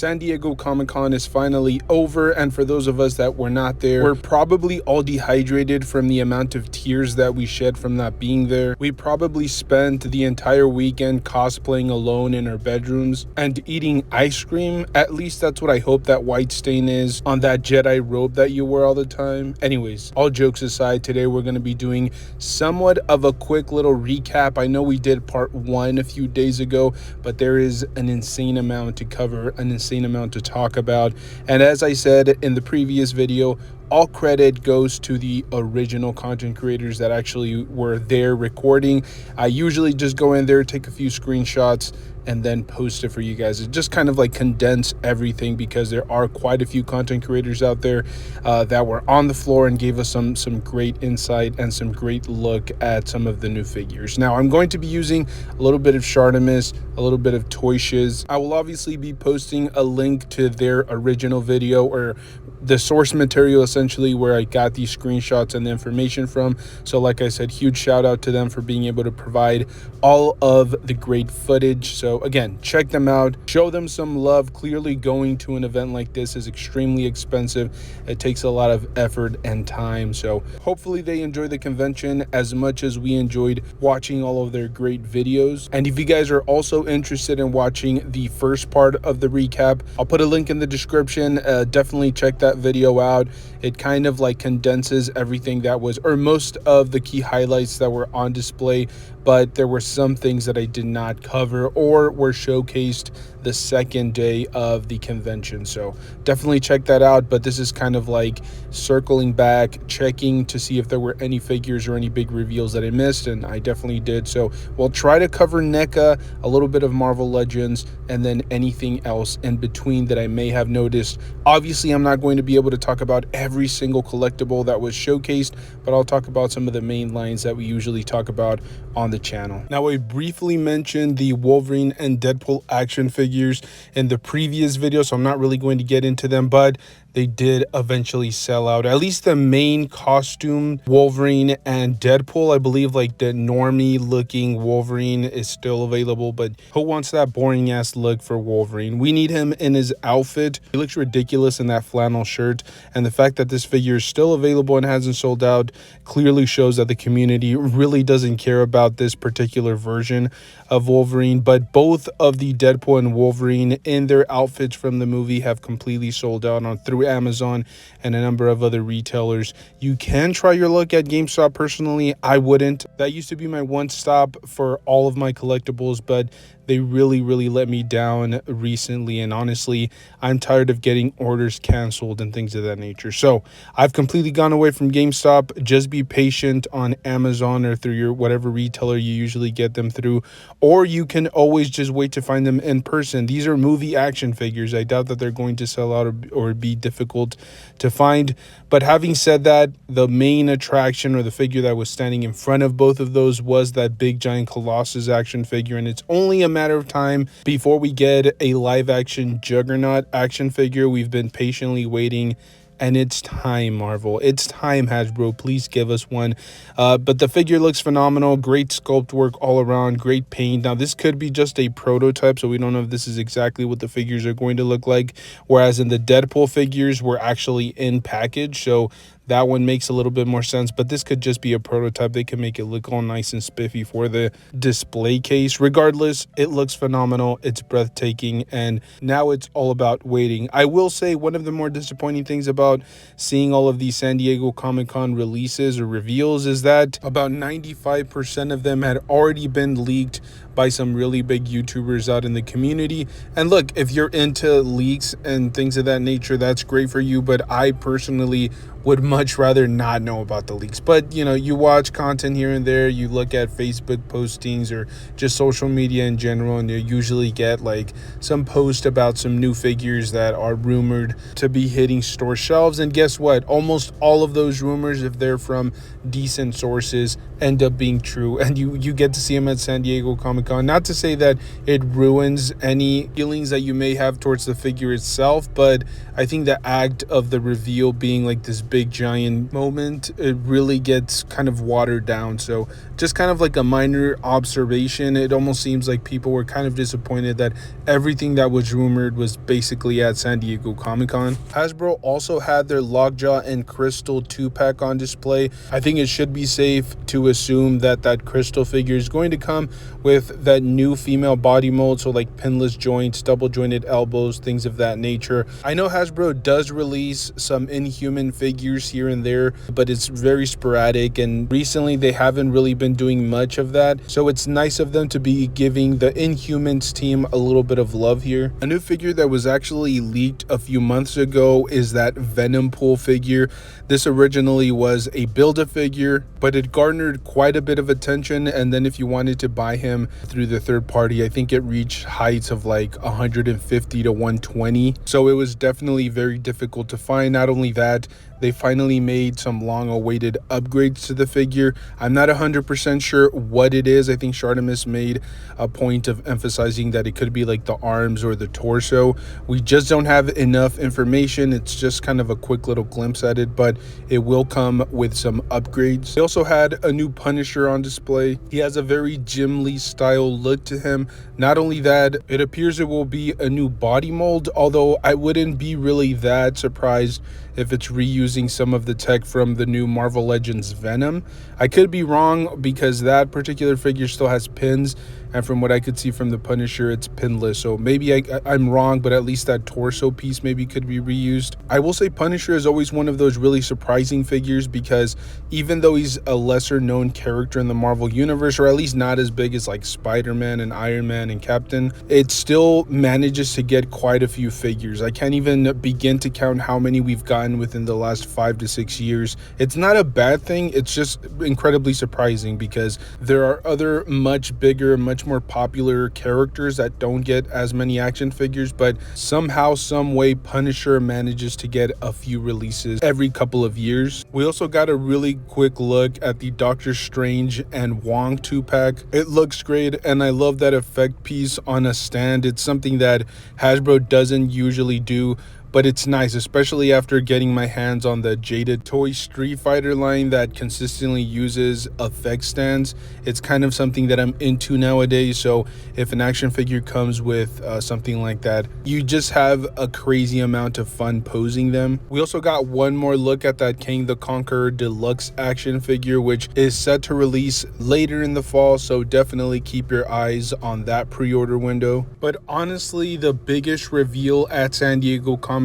San Diego Comic-Con is finally over, and for those of us that were not there, we're probably all dehydrated from the amount of tears that we shed from not being there. We probably spent the entire weekend cosplaying alone in our bedrooms and eating ice cream. At least that's what I hope that white stain is on that Jedi robe that you wear all the time. Anyways, all jokes aside, today we're going to be doing somewhat of a quick little recap. I know we did part 1 a few days ago, but there is an insane amount to cover, an insane amount to talk about. And as I said in the previous video, all credit goes to the original content creators that actually were there recording. I usually just go in there, take a few screenshots, and then post it for you guys. It just kind of like condense everything, because there are quite a few content creators out there that were on the floor and gave us some great insight and some great look at some of the new figures. Now, I'm going to be using a little bit of Shartimus, a little bit of Toyshiz. I will obviously be posting a link to their original video, or the source material essentially, where I got these screenshots and the information from. So like I said, huge shout out to them for being able to provide all of the great footage. So again, check them out, show them some love. Clearly going to an event like this is extremely expensive. It takes a lot of effort and time. So hopefully they enjoy the convention as much as we enjoyed watching all of their great videos. And if you guys are also interested in watching the first part of the recap, I'll put a link in the description. Definitely check that video out. It kind of like condenses everything that was, or most of the key highlights that were on display, but there were some things that I did not cover or were showcased the second day of the convention. So definitely check that out. But this is kind of like circling back, checking to see if there were any figures or any big reveals that I missed, and I definitely did. So we'll try to cover NECA, a little bit of Marvel Legends, and then anything else in between that I may have noticed. Obviously, I'm not going to be able to talk about every single collectible that was showcased, but I'll talk about some of the main lines that we usually talk about on the channel. Now, I briefly mentioned the Wolverine and Deadpool action figures in the previous video, so I'm not really going to get into them, but they did eventually sell out. At least the main costume Wolverine and Deadpool, I believe, like the normie looking Wolverine is still available, but who wants that boring ass look for Wolverine? We need him in his outfit. He looks ridiculous in that flannel shirt, and the fact that this figure is still available and hasn't sold out clearly shows that the community really doesn't care about this particular version of Wolverine. But both of the Deadpool and Wolverine in their outfits from the movie have completely sold out on through Amazon and a number of other retailers. You can try your luck at GameStop. Personally, I wouldn't. That used to be my one stop for all of my collectibles, but they really let me down recently, and honestly, I'm tired of getting orders canceled and things of that nature. So I've completely gone away from GameStop. Just be patient on Amazon or through your whatever retailer you usually get them through, or you can always just wait to find them in person. These are movie action figures. I doubt that they're going to sell out or be difficult to find. But having said that, the main attraction, or the figure that was standing in front of both of those, was that big giant Colossus action figure, and it's only a matter of time before we get a live action Juggernaut action figure. We've been patiently waiting, and it's time, Marvel. It's time, Hasbro. Please give us one. But the figure looks phenomenal. Great sculpt work all around. Great paint. Now, this could be just a prototype, so we don't know if this is exactly what the figures are going to look like. Whereas in the Deadpool figures, we're actually in package, so that one makes a little bit more sense. But this could just be a prototype. They can make it look all nice and spiffy for the display case. Regardless, it looks phenomenal. It's breathtaking, and now it's all about waiting. I will say one of the more disappointing things about seeing all of these San Diego Comic-Con releases or reveals is that about 95% of them had already been leaked by some really big YouTubers out in the community. And look, if you're into leaks and things of that nature, that's great for you, but I personally would much rather not know about the leaks. But you know, you watch content here and there, you look at Facebook postings or just social media in general, and you usually get like some post about some new figures that are rumored to be hitting store shelves. And guess what? Almost all of those rumors, if they're from decent sources, end up being true, and you get to see them at San Diego Comic-Con Comic-Con. Not to say that it ruins any feelings that you may have towards the figure itself, but I think the act of the reveal being like this big giant moment, it really gets kind of watered down. So just kind of like a minor observation, it almost seems like people were kind of disappointed that everything that was rumored was basically at San Diego Comic-Con. Hasbro also had their Lockjaw and Crystal 2-pack on display. I think it should be safe to assume that that Crystal figure is going to come with that new female body mold, so like pinless joints, double jointed elbows, things of that nature. I know Hasbro does release some Inhuman figures here and there, but it's very sporadic, and recently they haven't really been doing much of that, so it's nice of them to be giving the Inhumans team a little bit of love here. A new figure that was actually leaked a few months ago is that Venom Pool figure. This originally was a Build-A-Figure, but it garnered quite a bit of attention, and then if you wanted to buy him through the third party, I think it reached heights of like 150 to 120, so it was definitely very difficult to find. Not only that, they finally made some long-awaited upgrades to the figure. I'm not 100% sure what it is. I think Shartimus made a point of emphasizing that it could be like the arms or the torso. We just don't have enough information. It's just kind of a quick little glimpse at it, but it will come with some upgrades. They also had a new Punisher on display. He has a very Jim Lee style look to him. Not only that, it appears it will be a new body mold, although I wouldn't be really that surprised if it's reusing some of the tech from the new Marvel Legends Venom. I could be wrong because that particular figure still has pins, and from what I could see from the Punisher, it's pinless, so maybe I'm wrong, but at least that torso piece maybe could be reused. I will say Punisher is always one of those really surprising figures, because even though he's a lesser known character in the Marvel Universe, or at least not as big as like Spider-Man and Iron Man and Captain, it still manages to get quite a few figures. I can't even begin to count how many we've gotten within the last 5 to 6 years. It's not a bad thing, it's just incredibly surprising, because there are other much bigger, much more popular characters that don't get as many action figures, but somehow, some way, Punisher manages to get a few releases every couple of years. We also got a really quick look at the Doctor Strange and Wong 2-pack. It looks great, and I love that effect piece on a stand. It's something that Hasbro doesn't usually do, but it's nice, especially after getting my hands on the Jaded Toy Street Fighter line that consistently uses effect stands. It's kind of something that I'm into nowadays, so if an action figure comes with something like that, you just have a crazy amount of fun posing them. We also got one more look at that Kang the Conqueror Deluxe action figure, which is set to release later in the fall, so definitely keep your eyes on that pre-order window. But honestly, the biggest reveal at San Diego Comic-Con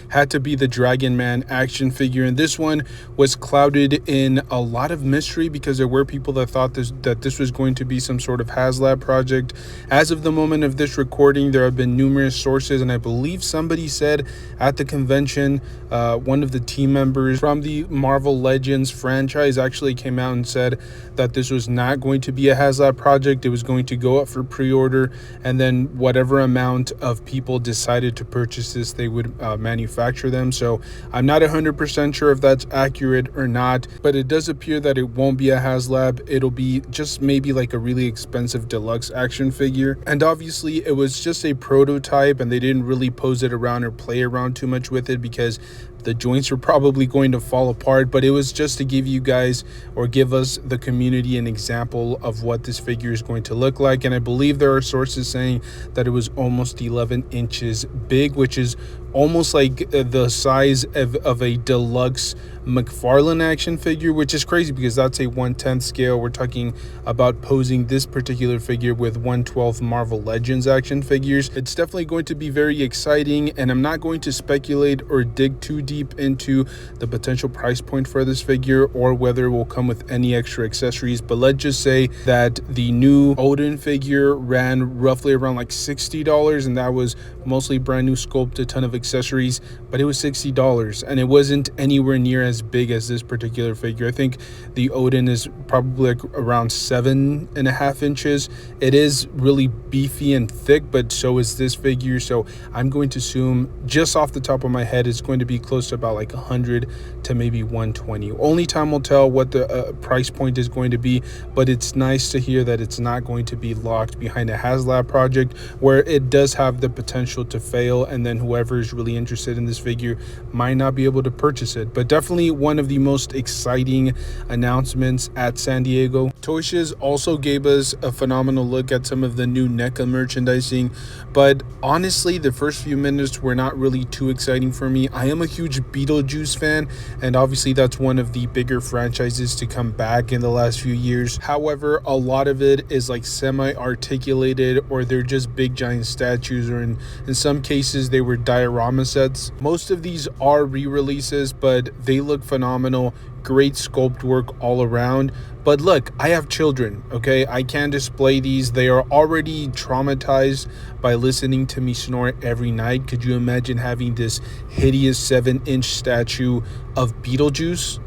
had to be the Dragon Man action figure, and this one was clouded in a lot of mystery because there were people that thought that this was going to be some sort of HasLab project. As of the moment of this recording, there have been numerous sources, and I believe somebody said at the convention, one of the team members from the Marvel Legends franchise actually came out and said that this was not going to be a HasLab project. It was going to go up for pre-order, and then whatever amount of people decided to purchase this, they would manufacture them. So I'm not 100% sure if that's accurate or not, but it does appear that it won't be a HasLab. It'll be just maybe like a really expensive deluxe action figure, and obviously it was just a prototype, and they didn't really pose it around or play around too much with it because the joints were probably going to fall apart, but it was just to give you guys, or give us, the community, an example of what this figure is going to look like. And I believe there are sources saying that it was almost 11 inches big, which is almost like the size of a deluxe McFarlane action figure, which is crazy because that's a 1/10 scale. We're talking about posing this particular figure with 1/12 Marvel Legends action figures. It's definitely going to be very exciting, and I'm not going to speculate or dig too deep into the potential price point for this figure or whether it will come with any extra accessories, but let's just say that the new Odin figure ran roughly around like $60, and that was mostly brand new sculpt, a ton of accessories, but it was $60, and it wasn't anywhere near as as big as this particular figure. I think the Odin is probably like around 7.5 inches. It is really beefy and thick, but so is this figure. So I'm going to assume, just off the top of my head, it's going to be close to about like 100 to maybe 120. Only time will tell what the price point is going to be, but it's nice to hear that it's not going to be locked behind a HasLab project where it does have the potential to fail, and then whoever is really interested in this figure might not be able to purchase it. But definitely one of the most exciting announcements at San Diego. Toyshiz also gave us a phenomenal look at some of the new NECA merchandising, but honestly the first few minutes were not really too exciting for me. I am a huge Beetlejuice fan, and obviously that's one of the bigger franchises to come back in the last few years. However, a lot of it is like semi-articulated, or they're just big giant statues, or in some cases they were diorama sets. Most of these are re-releases, but they look phenomenal. Great sculpt work all around. But look, I have children, okay? I can't display these. They are already traumatized by listening to me snore every night. Could you imagine having this hideous 7-inch statue of Beetlejuice?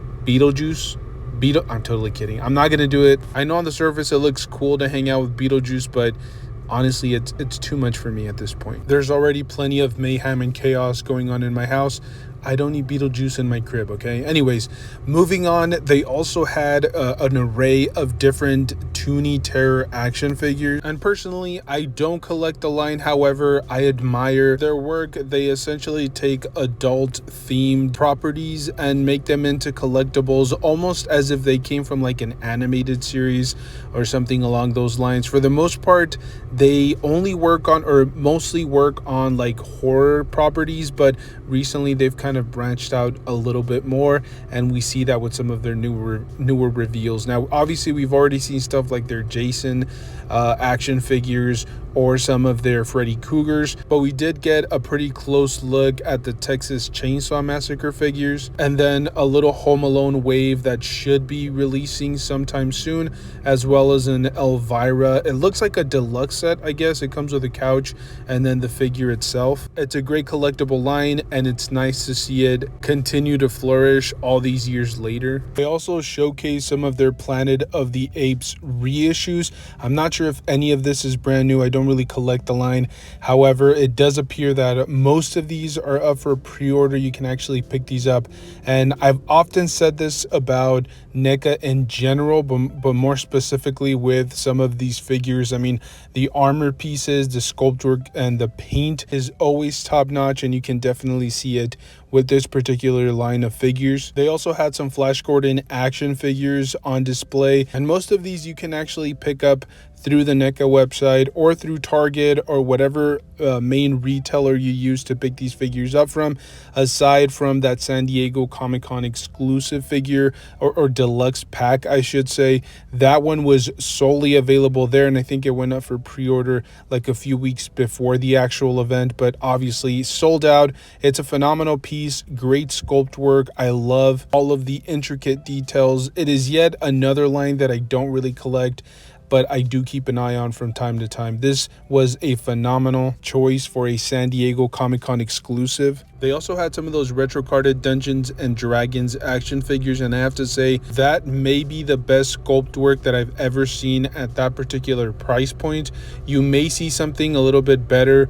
I'm totally kidding. I'm not gonna do it. I know on the surface it looks cool to hang out with Beetlejuice, but honestly, it's too much for me at this point. There's already plenty of mayhem and chaos going on in my house. I don't need Beetlejuice in my crib, okay? Anyways, moving on, they also had an array of different Toonie Terror action figures. And personally, I don't collect the line. However, I admire their work. They essentially take adult-themed properties and make them into collectibles, almost as if they came from like an animated series or something along those lines. For the most part, they only work on, or mostly work on, like horror properties, but recently they've kind of branched out a little bit more, and we see that with some of their newer reveals. Now obviously we've already seen stuff like their Jason action figures or some of their Freddy Kruegers, but we did get a pretty close look at the Texas Chainsaw Massacre figures, and then a little Home Alone wave that should be releasing sometime soon, as well as an Elvira. It looks like a deluxe set, I guess. It comes with a couch and then the figure itself. It's a great collectible line, and it's nice to see it continue to flourish all these years later. They also showcase some of their Planet of the Apes reissues. I'm not sure if any of this is brand new. I don't really collect the line. However, it does appear that most of these are up for pre-order. You can actually pick these up, and I've often said this about NECA in general, but more specifically with some of these figures. I mean, the armor pieces, the sculpt work, and the paint is always top notch, and you can definitely see it with this particular line of figures. They also had some Flash Gordon action figures on display, and most of these you can actually pick up through the NECA website or through Target or whatever main retailer you use to pick these figures up from, aside from that San Diego Comic-Con exclusive figure or deluxe pack, I should say. That one was solely available there, and I think it went up for pre-order like a few weeks before the actual event, but obviously sold out. It's a phenomenal piece, great sculpt work. I love all of the intricate details. It is yet another line that I don't really collect, but I do keep an eye on from time to time. This was a phenomenal choice for a San Diego Comic-Con exclusive. They also had some of those retro carded Dungeons and Dragons action figures, and I have to say that may be the best sculpt work that I've ever seen at that particular price point. You may see something a little bit better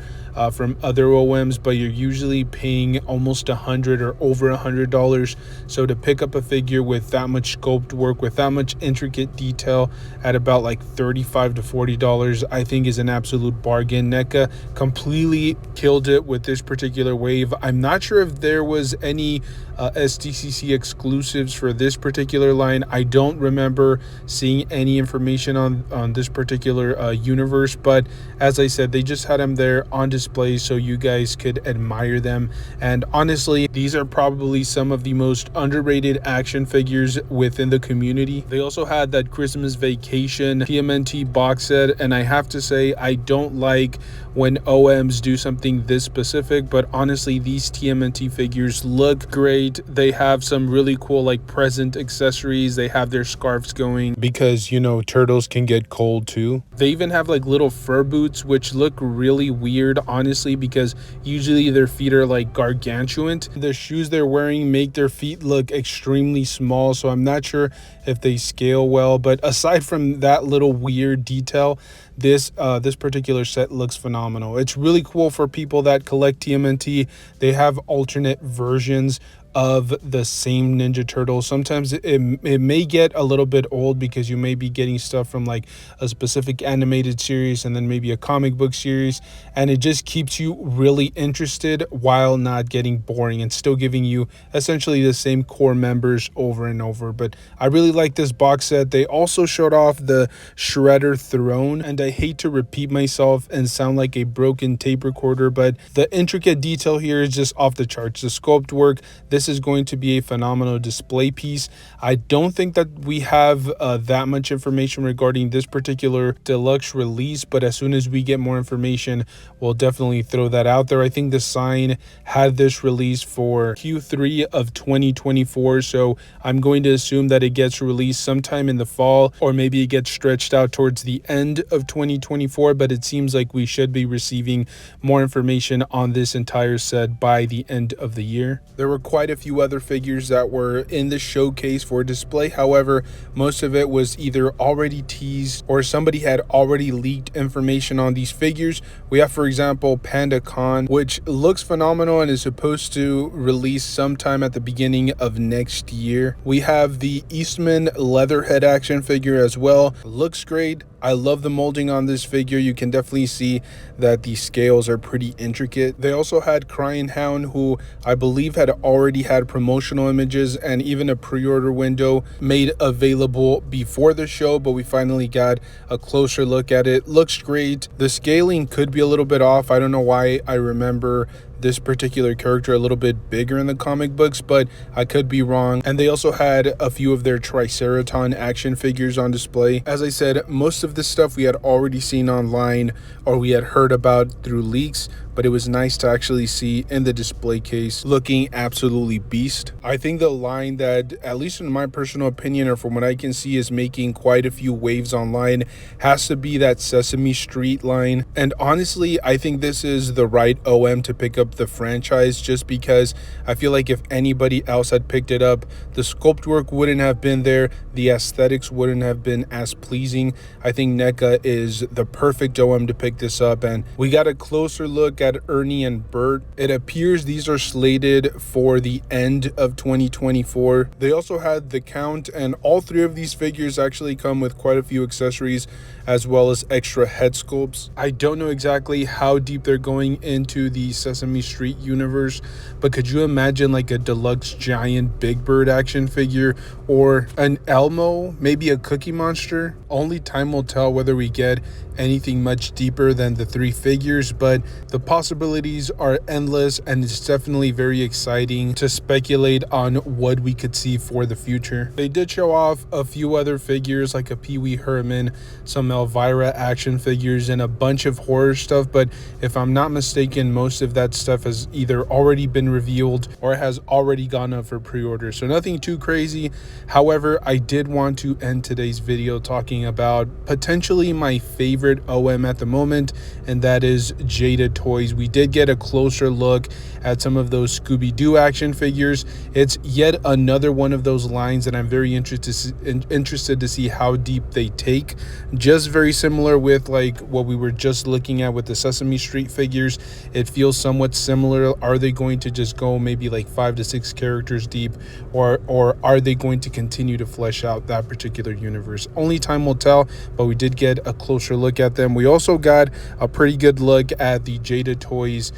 from other OMs, but you're usually paying almost $100 or over $100. So to pick up a figure with that much sculpt work, with that much intricate detail at about like $35 to $40, I think is an absolute bargain. NECA completely killed it with this particular wave. I'm not sure if there was any SDCC exclusives for this particular line. I don't remember seeing any information on this particular universe, but as I said, they just had them there on display so you guys could admire them. And honestly, these are probably some of the most underrated action figures within the community. They also had that Christmas Vacation TMNT box set, and I have to say I don't like when OMs do something this specific, but honestly, these TMNT figures look great. They have some really cool like present accessories. They have their scarves going because, you know, turtles can get cold too. They even have like little fur boots, which look really weird, honestly, because usually their feet are like gargantuan. The shoes they're wearing make their feet look extremely small, so I'm not sure if they scale well. But aside from that little weird detail, this particular set looks phenomenal. It's really cool for people that collect TMNT. They have alternate versions of the same Ninja Turtle. Sometimes it may get a little bit old because you may be getting stuff from like a specific animated series and then maybe a comic book series, and it just keeps you really interested while not getting boring and still giving you essentially the same core members over and over. But I really like this box set. They also showed off the Shredder throne, and I hate to repeat myself and sound like a broken tape recorder, but the intricate detail here is just off the charts. The sculpt work, this is going to be a phenomenal display piece. I don't think that we have that much information regarding this particular deluxe release, but as soon as we get more information, we'll definitely throw that out there. I think the sign had this release for Q3 of 2024, so I'm going to assume that it gets released sometime in the fall, or maybe it gets stretched out towards the end of 2024, but it seems like we should be receiving more information on this entire set by the end of the year. There were quite a few other figures that were in the showcase for display. However, most of it was either already teased or somebody had already leaked information on these figures. We have, for example, Panda Khan, which looks phenomenal and is supposed to release sometime at the beginning of next year. We have the Eastman Leatherhead action figure as well. Looks great. I love the molding on this figure. You can definitely see that the scales are pretty intricate. They also had Crying Hound, who I believe had already had promotional images and even a pre-order window made available before the show, but we finally got a closer look at it. Looks great. The scaling could be a little bit off. I don't know why I remember this particular character a little bit bigger in the comic books, but I could be wrong. And they also had a few of their Triceraton action figures on display. As I said, most of this stuff we had already seen online or we had heard about through leaks, but it was nice to actually see in the display case, looking absolutely beast. I think the line that, at least in my personal opinion or from what I can see, is making quite a few waves online has to be that Sesame Street line. And honestly, I think this is the right OM to pick up the franchise, just because I feel like if anybody else had picked it up, the sculpt work wouldn't have been there, the aesthetics wouldn't have been as pleasing. I think NECA is the perfect OM to pick this up, and we got a closer look at Ernie and Bert. It appears these are slated for the end of 2024. They also had the Count, and all three of these figures actually come with quite a few accessories as well as extra head sculpts. I don't know exactly how deep they're going into the Sesame Street universe, but could you imagine like a deluxe giant Big Bird action figure or an Elmo, maybe a Cookie Monster? Only time will tell whether we get anything much deeper than the three figures, but the possibilities are endless, and it's definitely very exciting to speculate on what we could see for the future. They did show off a few other figures like a Pee Wee Herman, some Elvira action figures, and a bunch of horror stuff, but if I'm not mistaken, most of that stuff has either already been revealed or has already gone up for pre-order, so nothing too crazy. However, I did want to end today's video talking about potentially my favorite OM at the moment, and that is Jada Toys. We did get a closer look at some of those Scooby-Doo action figures. It's yet another one of those lines that I'm very interested to see how deep they take. Just very similar with like what we were just looking at with the Sesame Street figures. It feels somewhat similar. Are they going to just go maybe like 5 to 6 characters deep, or are they going to continue to flesh out that particular universe? Only time will tell, but we did get a closer look at them. We also got a pretty good look at the Jada Toys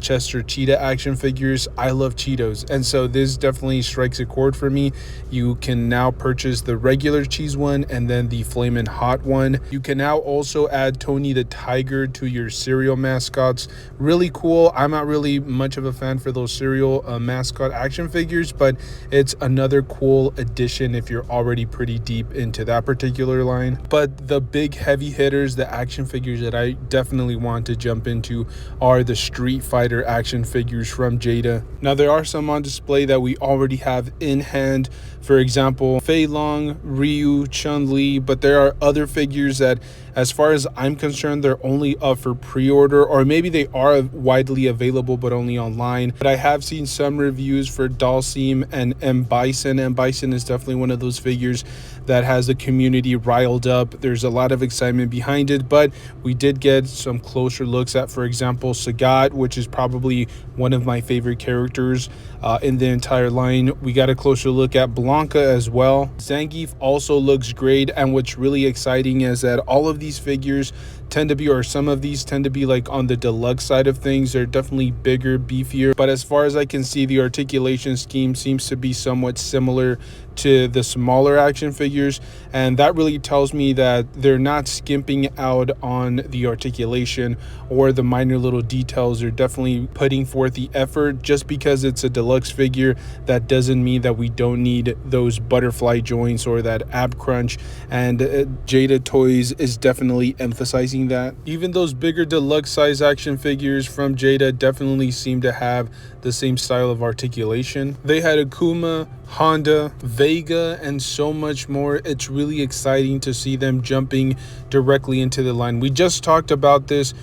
Chester Cheetah action figures. I love Cheetos, and so this definitely strikes a chord for me. You can now purchase the regular cheese one and then the Flamin' Hot one. You can now also add Tony the Tiger to your cereal mascots. Really cool. I'm not really much of a fan for those cereal mascot action figures, but it's another cool addition if you're already pretty deep into that particular line. But the big heavy hitters the action figures that I definitely want to jump into are the Street Fighter action figures from Jada. Now there are some on display that we already have in hand, for example Fei Long, Ryu, Chun-Li, but there are other figures that, as far as I'm concerned, they're only up for pre-order, or maybe they are widely available but only online. But I have seen some reviews for Dalsim and M. Bison. M. Bison is definitely one of those figures that has the community riled up. There's a lot of excitement behind it, but we did get some closer looks at, for example, Sagat, which is probably one of my favorite characters in the entire line. We got a closer look at Blanca as well. Zangief also looks great, and what's really exciting is that all of these figures tend to be, or some of these tend to be, like on the deluxe side of things. They're definitely bigger, beefier, but as far as I can see, the articulation scheme seems to be somewhat similar to the smaller action figures, and that really tells me that they're not skimping out on the articulation or the minor little details. They're definitely putting forth the effort. Just because it's a deluxe figure, that doesn't mean that we don't need those butterfly joints or that ab crunch, and Jada Toys is definitely emphasizing that. Even those bigger deluxe size action figures from Jada definitely seem to have the same style of articulation. They had Akuma, Honda, Vega, and so much more. It's really exciting to see them jumping directly into the line. We just talked about this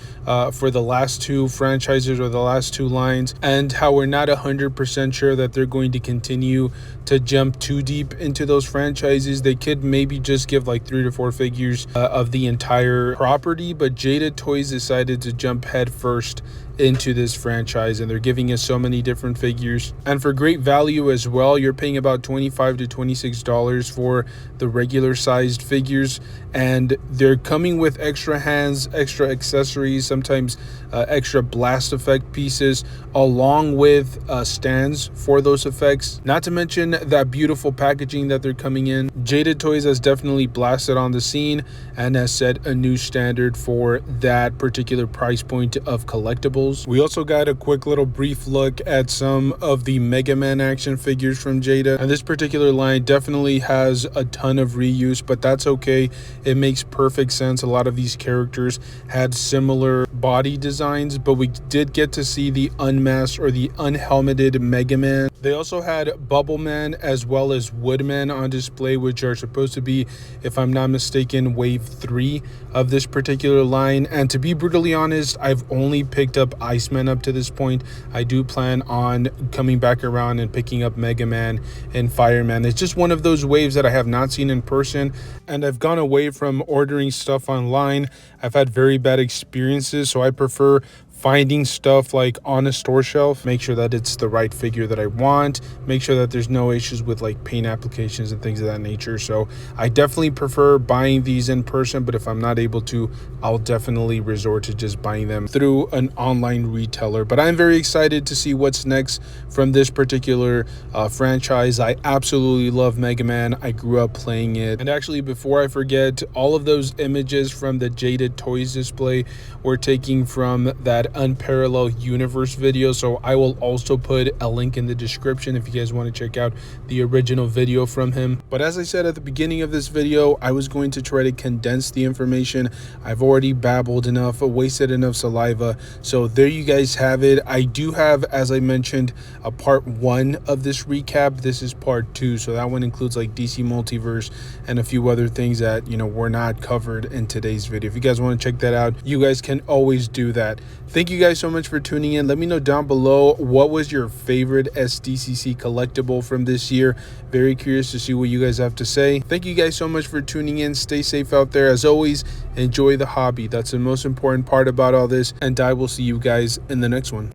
for the last two franchises, or the last two lines, and how we're not 100% sure that they're going to continue to jump too deep into those franchises. They could maybe just give like 3 to 4 figures of the entire property, but Jada Toys decided to jump head first into this franchise, and they're giving us so many different figures, and for great value as well. You're paying about $25 to $26 for the regular sized figures, and they're coming with extra hands, extra accessories, sometimes extra blast effect pieces, along with stands for those effects, not to mention that beautiful packaging that they're coming in. Jada Toys has definitely blasted on the scene and has set a new standard for that particular price point of collectibles. We also got a quick little brief look at some of the Mega Man action figures from Jada, and this particular line definitely has a ton of reuse, but that's okay. It makes perfect sense. A lot of these characters had similar body designs, but we did get to see the unmasked or the unhelmeted Mega Man. They also had Bubble Man as well as Woodman on display, which are supposed to be, if I'm not mistaken, wave 3 of this particular line. And to be brutally honest, I've only picked up Iceman up to this point. I do plan on coming back around and picking up Mega Man and Fireman. It's just one of those waves that I have not seen in person, and I've gone away from ordering stuff online. I've had very bad experiences, so I prefer finding stuff like on a store shelf, make sure that it's the right figure that I want, make sure that there's no issues with like paint applications and things of that nature. So I definitely prefer buying these in person, but if I'm not able to, I'll definitely resort to just buying them through an online retailer. But I'm very excited to see what's next from this particular franchise. I absolutely love Mega Man. I grew up playing it. And actually, before I forget, all of those images from the Jada Toys display were taken from that Unparalleled Universe video, so I will also put a link in the description if you guys want to check out the original video from him. But as I said at the beginning of this video, I was going to try to condense the information. I've already babbled enough, wasted enough saliva, so there you guys have it. I do have, as I mentioned, a part 1 of this recap. This is part 2, so that one includes like DC Multiverse and a few other things that, you know, were not covered in today's video. If you guys want to check that out, you guys can always do that. Thank you guys so much for tuning in. Let me know down below, what was your favorite SDCC collectible from this year? Very curious to see what you guys have to say. Thank you guys so much for tuning in. Stay safe out there. As always, enjoy the hobby. That's the most important part about all this, and I will see you guys in the next one.